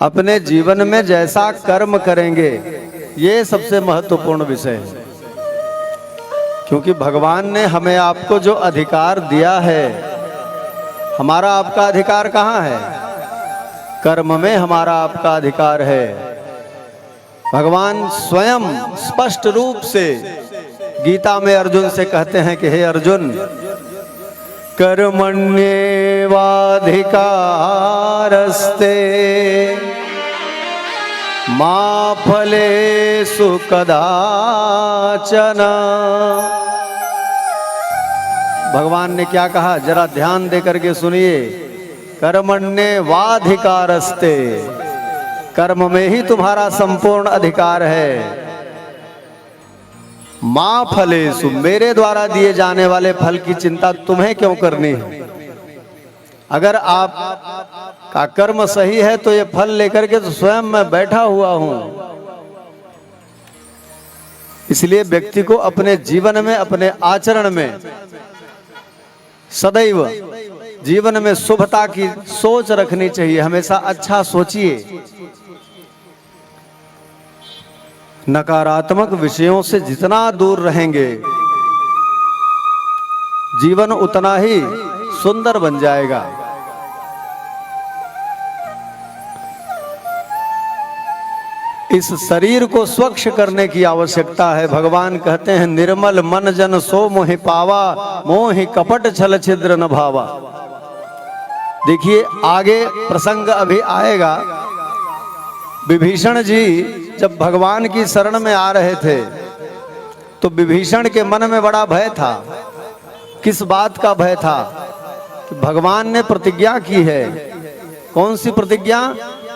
अपने जीवन में जैसा कर्म करेंगे, ये सबसे महत्वपूर्ण विषय है। क्योंकि भगवान ने हमें आपको जो अधिकार दिया है, हमारा आपका अधिकार कहाँ है? कर्म में हमारा आपका अधिकार है। भगवान स्वयं स्पष्ट रूप से गीता में अर्जुन से कहते हैं कि हे अर्जुन, कर्मण्येवाधिकारस्ते मा फलेषु कदाचन। भगवान ने क्या कहा, जरा ध्यान दे करके सुनिए। कर्मण्येवाधिकारस्ते, कर्म में ही तुम्हारा संपूर्ण अधिकार है। मां फलेषु, मेरे द्वारा दिए जाने वाले फल की चिंता तुम्हें क्यों करनी है? अगर आप का कर्म सही है तो ये फल लेकर के तो स्वयं मैं बैठा हुआ हूं। इसलिए व्यक्ति को अपने जीवन में, अपने आचरण में सदैव जीवन में शुभता की सोच रखनी चाहिए। हमेशा अच्छा सोचिए। नकारात्मक विषयों से जितना दूर रहेंगे, जीवन उतना ही सुंदर बन जाएगा। इस शरीर को स्वच्छ करने की आवश्यकता है। भगवान कहते हैं, निर्मल मन जन सो मोहि पावा, मोहि कपट छल छिद्र न भावा। देखिए आगे प्रसंग अभी आएगा। विभीषण जी जब भगवान की शरण में आ रहे थे तो विभीषण के मन में बड़ा भय था। किस बात का भय था? कि भगवान ने प्रतिज्ञा की है। कौन सी प्रतिज्ञा?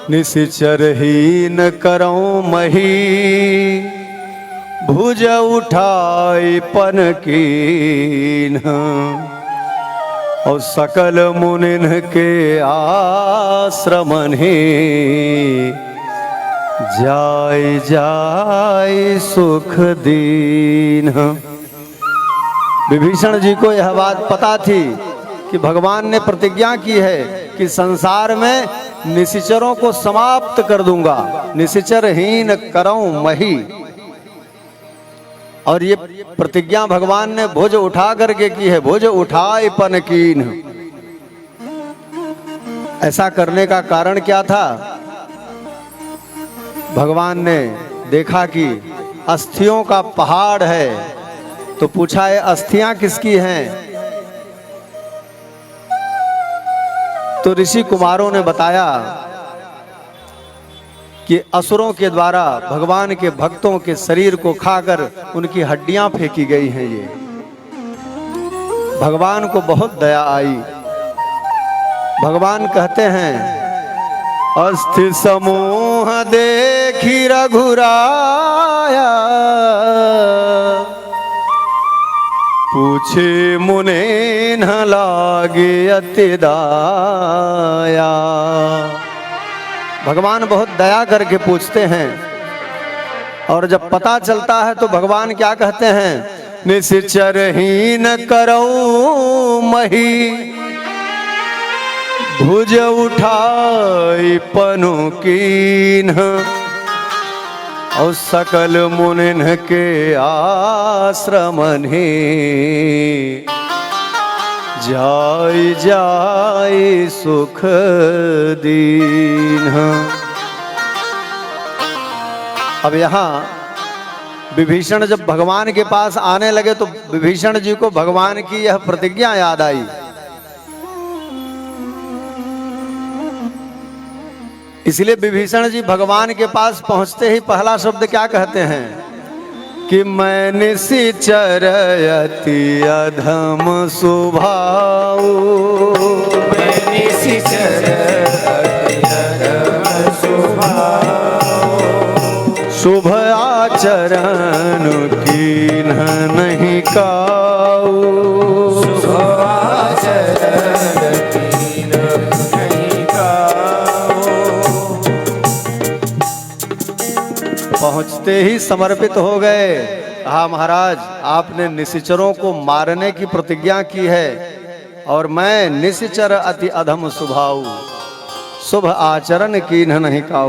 निशिचरहीन करऊं मही, भुज उठाई पन कीन, और सकल मुनिन के आश्रमन ही, जाय जाय सुख दीन। विभीषण जी को यह बात पता थी कि भगवान ने प्रतिज्ञा की है कि संसार में निशिचरों को समाप्त कर दूंगा। निशिचरहीन करऊं मही, और ये प्रतिज्ञा भगवान ने भुज उठा करके की है। भुज उठाए पन कीन। ऐसा करने का कारण क्या था? भगवान ने देखा कि अस्थियों का पहाड़ है, तो पूछा ये अस्थियां किसकी हैं? तो ऋषि कुमारों ने बताया कि असुरों के द्वारा भगवान के भक्तों के शरीर को खाकर उनकी हड्डियां फेंकी गई हैं। ये भगवान को बहुत दया आई। भगवान कहते हैं, अस्थि समूह देखी रघुराया, पूछे मुने न लागे अति दाया। भगवान बहुत दया करके पूछते हैं, और जब पता चलता है तो भगवान क्या कहते हैं? निशिचरहीन करऊं मही, भुज उठाई पनु कीन, और सकल मुनिन के आश्रमन ही, जाय जाय सुख दीन। अब यहाँ विभीषण जब भगवान के पास आने लगे तो विभीषण जी को भगवान की यह प्रतिज्ञा याद आई। इसलिए विभीषण जी भगवान के पास पहुंचते ही पहला शब्द क्या कहते हैं? कि मैं निशिचर अति अधम स्वभाव, मैं निशिचर अति अधम स्वभाव, शुभ आचरण कीन्ह नहीं काऊ, शुभ आचरण कीन्ह नहीं काऊ। पहुंचते ही समर्पित हो गए। कहा, महाराज आपने निशिचरों को मारने की प्रतिज्ञा की है, और मैं निशिचर अति अधम स्वभाव, शुभ आचरण कीन्ह नहीं काऊ।